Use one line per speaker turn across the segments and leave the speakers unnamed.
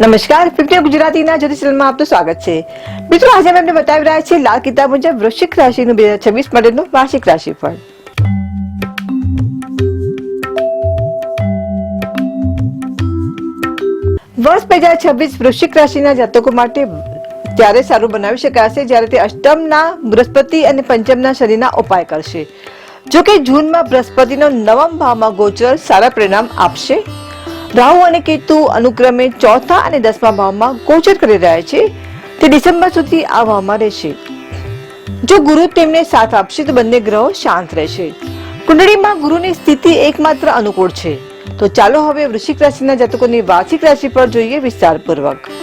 નમસ્કાર, 50 ગુજરાતીના જ્યોતિષ ચેનલમાં આપનું સ્વાગત છે. મિત્રો, આજે અમે તમને બતાવી રહ્યા છીએ લાલ કિતાબ મુજબ વૃશ્ચિક રાશિનું 2026 માટેનું વાર્ષિક રાશિફળ. વર્ષ 2026 વૃશ્ચિક રાશિના જાતકો માટે ત્યારે સારું બનાવી શકાશે જ્યારે તે અષ્ટમના બૃહસ્પતિ અને પંચમના શનિના ઉપાય કરશે. જો કે જૂનમાં બૃહસ્પતિનો નવમ ભાવમાં ગોચર સારા પરિણામ આપશે. રાહુ અને કેતુ અનુક્રમે ચોથા અને 10મા ભાવમાં ગોચર કરી રહ્યા છે. તે ડિસેમ્બર સુધી આ ભાવમાં રહેશે. જો ગુરુ તેમને સાથ આપશે તો બંને ગ્રહો શાંત રહેશે. કુંડળીમાં ગુરુની સ્થિતિ એકમાત્ર અનુકૂળ છે. તો ચાલો હવે વૃશ્ચિક રાશિના જાતકોની વાર્ષિક રાશિ પર જોઈએ વિસ્તારપૂર્વક.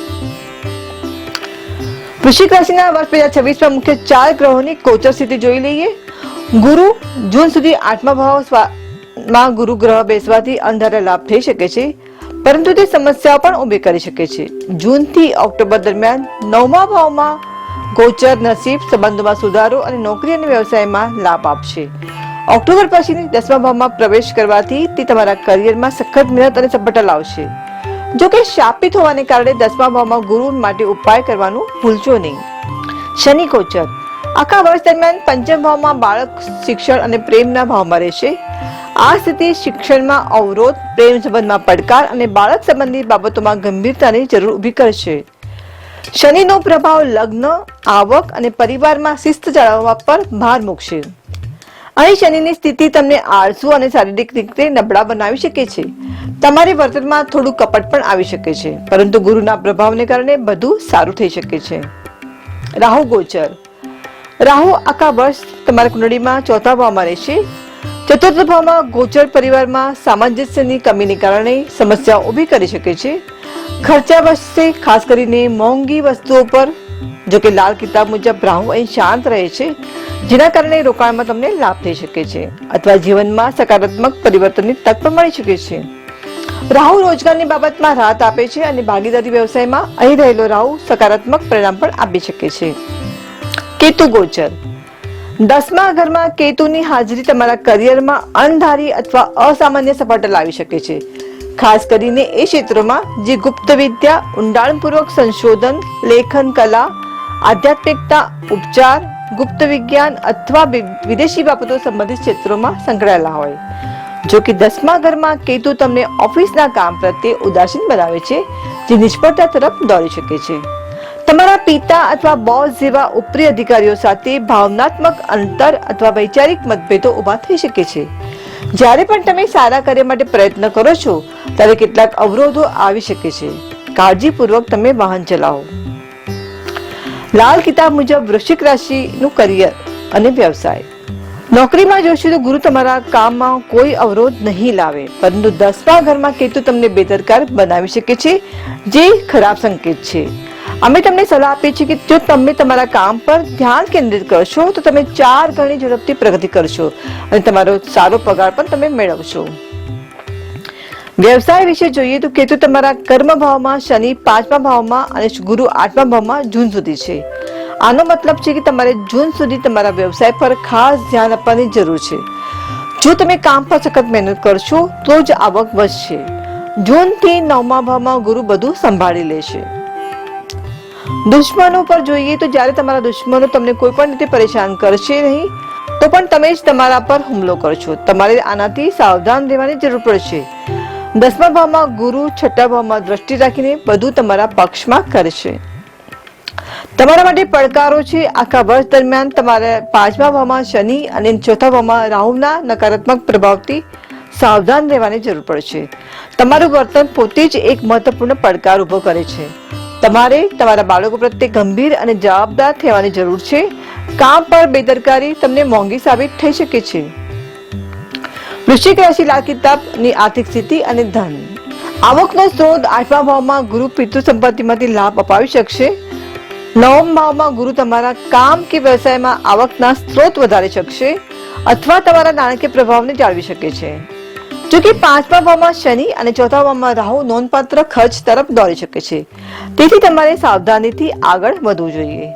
વૃશ્ચિક રાશિના વર્ષ 2026માં મુખ્ય 4 ગ્રહોની ગોચર સ્થિતિ જોઈ લઈએ. ગુરુ જૂન સુધી 8મા ભાવમાં ગુરુ ગ્રહ બેસવાથી અંધારા લાભ થઈ શકે છે, પરંતુ તે સમસ્યાઓ પણ ઉભી કરી શકે છે. જૂન થી ઓક્ટોબર દરમિયાન 9મા ભાવમાં ગોચર નસીબ, સંબંધોમાં સુધારો અને નોકરી અને વ્યવસાયમાં લાભ આપશે. ઓક્ટોબર પછી 10મા ભાવમાં પ્રવેશ કરવાથી તે તમારા કરિયરમાં સખત મહેનત અને સફળતા લાવશે. જો કે શાપિત હોવાને કારણે 10મા ભાવમાં ગુરુ માટે ઉપાય કરવાનું ભૂલશો નહીં. શનિ ગોચર આખા વર્ષ દરમિયાન પંચમ ભાવમાં બાળક, શિક્ષણ અને પ્રેમના ભાવમાં રહેશે. આ સ્થિતિ શિક્ષણમાં અવરોધ, પ્રેમ સંબંધમાં પડકાર અને બાળક સંબંધી બાબતોમાં ગંભીરતાની જરૂર ઊભી કરશે. શનિનો પ્રભાવ લગ્ન, આવક અને પરિવારમાં શિસ્ત જાળવવા પર ભાર મૂકશે. અહીં શનિની સ્થિતિ તમને આળસુ અને શારીરિક રીતે નબળા બનાવી શકે છે. તમારી વર્તનમાં થોડું કપટ પણ આવી શકે છે, પરંતુ ગુરુના પ્રભાવને કારણે બધું સારું થઈ શકે છે. રાહુ ગોચર રાહુ આખા વર્ષ તમારી કુંડળીમાં ચોથા ભાવમાં રહેશે. ચતુર્થ ભાવમાં ગોચર પરિવારમાં સામંજસ્યની કમીને કારણે સમસ્યાઓ ઊભી કરી શકે છે. ખર્ચા વધશે, ખાસ કરીને મોંઘી વસ્તુઓ પર. જો કે લાલ કિતાબ મુજબ રાહુ અહીં શાંત રહે છે, જેના કારણે રોકાણમાં તમને લાભ થઈ શકે છે અથવા જીવનમાં સકારાત્મક પરિવર્તનની તક પણ મળી શકે છે. રાહુ રોજગારની બાબતમાં રાહત આપે છે અને ભાગીદારી વ્યવસાયમાં અહીં રહેલો રાહુ સકારાત્મક પરિણામ પણ આપી શકે છે. કેતુ ગોચર 10મા ઘરમાં કેતુની હાજરી તમારા કરિયરમાં અણધારી અથવા અસામાન્ય સફળતા લાવી શકે છે, ખાસ કરીને એ ક્ષેત્રોમાં જે ગુપ્ત વિદ્યા, ઊંડાણપૂર્વક સંશોધન, લેખન કલા, આધ્યાત્મિકતા, ઉપચાર, ગુપ્ત વિજ્ઞાન અથવા વિદેશી બાબતો સંબંધિત ક્ષેત્રોમાં સંકળાયેલા હોય. જો કે 10મા ઘરમાં કેતુ તમને ઓફિસના કામ પ્રત્યે ઉદાસીન બનાવે છે, જે નિષ્ફળતા તરફ દોરી શકે છે. તમારા પિતા અથવા બોસ જેવા ઉપરી અધિકારીઓ સાથે ભાવનાત્મક અંતર અથવા વૈચારિક મતભેદો ઉભા થઈ શકે છે. જ્યારે પણ તમે સારા કાર્ય માટે પ્રયત્ન કરો છો ત્યારે કેટલાક અવરોધો આવી શકે છે. કાળજીપૂર્વક તમે વાહન ચલાવો. લાલ કિતાબ મુજબ વૃશ્ચિક રાશિનું કરિયર અને વ્યવસાય. નોકરીમાં જોશો તો ગુરુ તમારા કામમાં કોઈ અવરોધ નહીં લાવે, પરંતુ 10મા ઘરમાં કેતુ તમને બેદરકાર બનાવી શકે છે, જે ખરાબ સંકેત છે. અમે તમને સલાહ આપીએ છીએ કે જો તમે તમારા કામ પર ધ્યાન કેન્દ્રિત કરશો તો તમે 4 ગણી ઝડપથી પ્રગતિ કરશો અને તમારો સારો પગાર પણ તમે મેળવશો. વ્યવસાય વિશે જોઈએ તો કેતુ તમારા કર્મ ભાવમાં, શનિ 5મા ભાવમાં અને ગુરુ 8મા ભાવમાં જૂન સુધી છે. આનો મતલબ છે કે તમારે જૂન સુધી તમારા વ્યવસાય પર ખાસ ધ્યાન આપવાની જરૂર છે. જો તમે કામ પર સખત મહેનત કરશો તો જ આવક વધશે. જૂન થી 9મા ભાવમાં ગુરુ બધું સંભાળી લેશે. દુશ્મનો પર જોઈએ તો જ્યારે તમારા દુશ્મનો તમને કોઈ પણ રીતે પરેશાન કરશે નહીં તો પણ તમે જ તમારા પર હુમલો કરશો. તમારે આનાથી સાવધાન રહેવાની જરૂર પડશે. 10મા ભાવમાં ગુરુ 6મા ભાવમાં દ્રષ્ટિ રાખીને બધું તમારા પક્ષમાં કરશે. તમારા માટે પડકારો છે. આખા વર્ષ દરમિયાન તમારે 5મા ભાવમાં શનિ અને 4થા ભાવમાં રાહુના નકારાત્મક પ્રભાવથી સાવધાન રહેવાની જરૂર પડશે. તમારું વર્તન પોતે જ એક મહત્વપૂર્ણ પડકાર ઉભો કરે છે. તમારે તમારા બાળકો પ્રત્યે ગંભીર અને જવાબદાર થવાની જરૂર છે. કામ પર બેદરકારી તમને મોંઘી સાબિત થઈ શકે છે. વૃશ્ચિક રાશિ લાલ કિતાબની આર્થિક સ્થિતિ અને ધન. આવકનો સ્ત્રોત 8મા ભાવમાં ગુરુ પિતૃ સંપત્તિમાંથી લાભ અપાવી શકશે. 9મા ભાવમાં ગુરુ તમારા કામ કે વ્યવસાયમાં આવકના સ્ત્રોત વધારી શકશે અથવા તમારા નાણાકીય પ્રભાવને જાળવી શકે છે. જો કે 5મા ભાવમાં શનિ અને 4થા ભાવમાં રાહુ નોંધપાત્ર ખર્ચ તરફ દોરી શકે છે, તેથી તમારે સાવધાનીથી આગળ વધવું જોઈએ.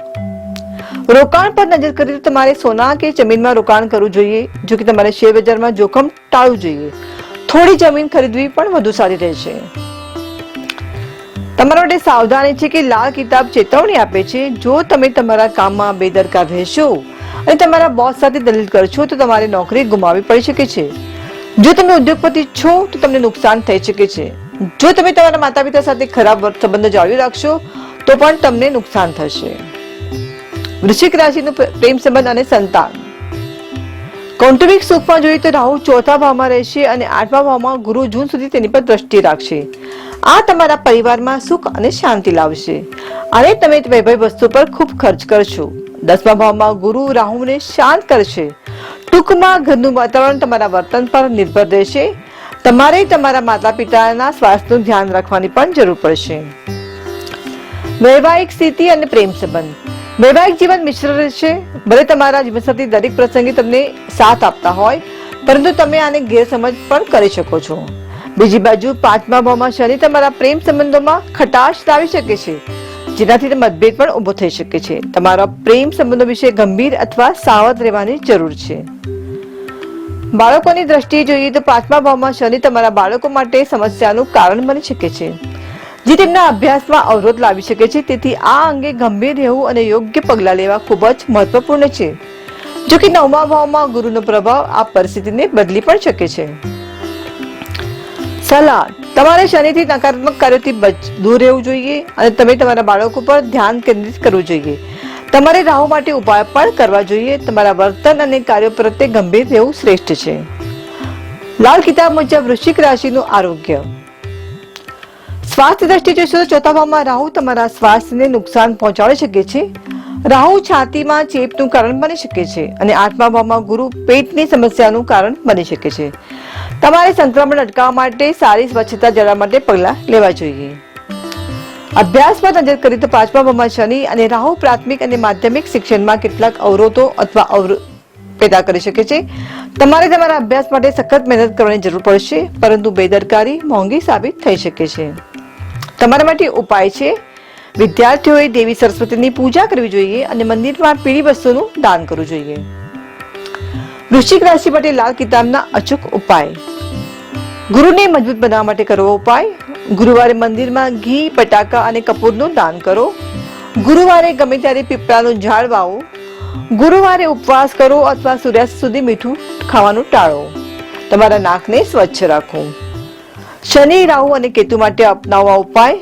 રોકાણ પર નજર કરીએ તો તમારે સોના કે જમીનમાં રોકાણ કરવું જોઈએ. જો કે તમારે શેર બજારમાં જોખમ ટાળવું જોઈએ. થોડી જમીન ખરીદવી પણ વધુ સારી રહેશે. તમારા માટે સાવધાની છે કે લાલ કિતાબ ચેતવણી આપે છે, જો તમે તમારા કામમાં બેદરકાર રહેશો અને તમારા બોસ સાથે દલીલ કરશો તો તમારી નોકરી ગુમાવવી પડી શકે છે. જો તમે ઉદ્યોગપતિ છો તો તમને નુકસાન થઈ શકે છે. જો તમે તમારા માતા પિતા સાથે ખરાબ સંબંધો જાળવી રાખશો તો પણ તમને નુકસાન થશે. વૃશ્ચિક રાશિનું પ્રેમ સંબંધ અને સંતાન. કૌટુંબિક સુખમાં જોઈએ તો રાહુ ચોથા ભાવમાં રહેશે અને આઠમા ભાવમાં ગુરુ જૂન સુધી તેની પર દ્રષ્ટિ રાખશે. આ તમારા પરિવારમાં સુખ અને શાંતિ લાવશે અને તમે વૈભવ વસ્તુ પર ખૂબ ખર્ચ કરશો. 10મા ભાવમાં ગુરુ રાહુને શાંત કરશે. ટૂંકમાં ઘરનું વાતાવરણ તમારા વર્તન પર નિર્ભર રહેશે. તમારે તમારા માતા પિતાના સ્વાસ્થ્યનું ધ્યાન રાખવાની પણ જરૂર પડશે. વૈવાહિક સ્થિતિ અને પ્રેમ સંબંધ. વૈવાહિક જીવન મિશ્ર રહેશે. ભલે તમારા જીવનસાથી દરેક પ્રસંગે તમને સાથ આપતા હોય, પરંતુ તમે આને ગેરસમજ પણ કરી શકો છો. બીજી બાજુ 5મા ભાવમાં શનિ તમારા પ્રેમ સંબંધોમાં ખટાશ લાવી શકે છે, જેનાથી મતભેદ પણ ઉભો થઈ શકે છે. તમારા પ્રેમ સંબંધો વિશે ગંભીર અથવા સાવધ રહેવાની જરૂર છે. બાળકોની દ્રષ્ટિએ જોઈએ તો 5મા ભાવમાં શનિ તમારા બાળકો માટે સમસ્યાનું કારણ બની શકે છે, જે તેમના અભ્યાસમાં અવરોધ લાવી શકે છે. તેથી આ અંગે ગંભીર રહેવું અને યોગ્ય પગલાં લેવા ખૂબ જ મહત્વપૂર્ણ છે. જો કે 9મા ભાવમાં ગુરુનો પ્રભાવ આ પરિસ્થિતિને બદલી પણ શકે છે. સલાહ: તમારે શનિથી નકારાત્મક કાર્યોથી દૂર રહેવું જોઈએ અને તમે તમારા બાળકો પર ધ્યાન કેન્દ્રિત કરવું જોઈએ. તમારે રાહુ માટે ઉપાય પણ કરવા જોઈએ. તમારા વર્તન અને કાર્યો પ્રત્યે ગંભીર રહેવું શ્રેષ્ઠ છે. લાલ કિતાબ મુજબ વૃશ્ચિક રાશિનું આરોગ્ય. સ્વાસ્થ્ય દ્રષ્ટિએ જોઈશું તો ચોથા ભાવમાં રાહુ તમારા સ્વાસ્થ્યને નુકસાન પહોંચાડી શકે છે. રાહુ છાતીમાં ચેપનું કારણ બની શકે છે અને 8મા ભાવમાં ગુરુ પેટની સમસ્યાનું કારણ બની શકે છે. તમારે સંક્રમણ અટકાવવા માટે સારી સ્વચ્છતા જાળવવા માટે પગલાં લેવા જોઈએ. અભ્યાસ પર નજર કરીએ તો 5મા ભાવમાં શનિ અને રાહુ પ્રાથમિક અને માધ્યમિક શિક્ષણમાં કેટલાક અવરોધો અથવા પેદા કરી શકે છે. તમારે તમારા અભ્યાસ માટે સખત મહેનત કરવાની જરૂર પડશે, પરંતુ બેદરકારી મોંઘી સાબિત થઈ શકે છે. તમારા માટે ઉપાય છે: વિદ્યાર્થીઓએ દેવી સરસ્વતીની પૂજા કરવી જોઈએ અને મંદિરમાં પીળી વસ્તુનું દાન કરવું જોઈએ. વૃશ્ચિક રાશિ માટે લાલ કિતાબના અચૂક ઉપાય. ગુરુને મજબૂત બનાવવા માટે કરવો ઉપાય: ગુરુવારે મંદિરમાં ઘી, બટાકા અને કપૂરનું દાન કરો. ગુરુવારે ગમે ત્યારે પીપળાનું ઝાડ વાવો. ગુરુવારે ઉપવાસ કરો અથવા સૂર્યાસ્ત સુધી મીઠું ખાવાનું ટાળો. તમારા નાકને સ્વચ્છ રાખો. શનિ, રાહુ અને કેતુ માટે અપનાવવા ઉપાય: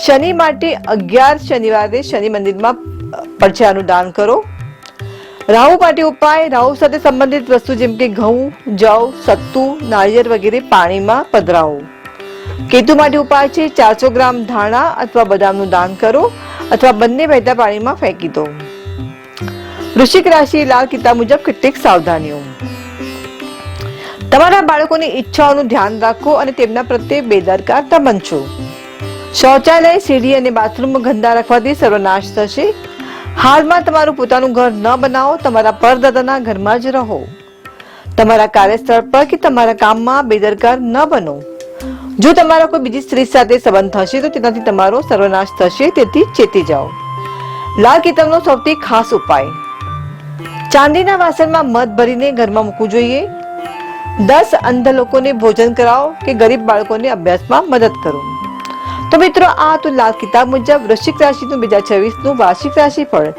શનિ માટે 11 શનિવારે શનિ મંદિરમાં પડછાયાનું દાન કરો. રાહુ માટે ઉપાય: રાહુ સાથે સંબંધિત વસ્તુ જેમ કે ઘઉં, જવ, સત્તુ, નાળિયેર વગેરે પાણીમાં પધરાવો. કેતુ માટે ઉપાય છે: 400 ગ્રામ ધાણા અથવા બદામનું દાન કરો અથવા બંને વહેતા પાણીમાં ફેંકી દો. વૃશ્ચિક રાશિ લાલ કિતાબ મુજબ કેટલીક સાવધાનીઓ. તમારા બાળકોની ઈચ્છાઓનું ધ્યાન રાખો અને તેમના પ્રત્યે બેદરકાર ન બનશો. શૌચાલય, સીડી અને બાથરૂમ ગંદા રાખવાથી સર્વનાશ થશે. હાલમાં તમારું પોતાનું ઘર ન બનાવો, તમારા પરદાદાના ઘરમાં જ રહો. તમારા કાર્યસ્થળ પર કે તમારા કામમાં બેદરકાર ન બનો. જો તમારા કોઈ બીજી સ્ત્રી સાથે સંબંધ થશે તો તેનાથી તમારો સર્વનાશ થશે, તેથી ચેતી જાઓ. લાલ કિતાબનો સૌથી ખાસ ઉપાય: ચાંદીના વાસણમાં મધ ભરીને ઘરમાં મૂકવું જોઈએ. 10 અંધ લોકોને ભોજન કરાવો કે ગરીબ બાળકોને અભ્યાસમાં મદદ કરો. તો મિત્રો, આ તો લાલ કિતાબ મુજબ વૃશ્ચિક રાશિનું 2026નું વાર્ષિક રાશિફળ.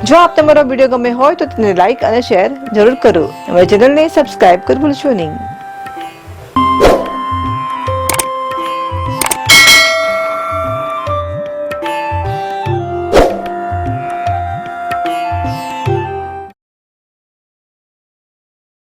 જો આપ તમારો વિડીયો ગમે હોય તો તેને લાઈક અને શેર જરૂર કરો. અમારી ચેનલને સબસ્ક્રાઇબ કરવું ભૂલશો નહીં.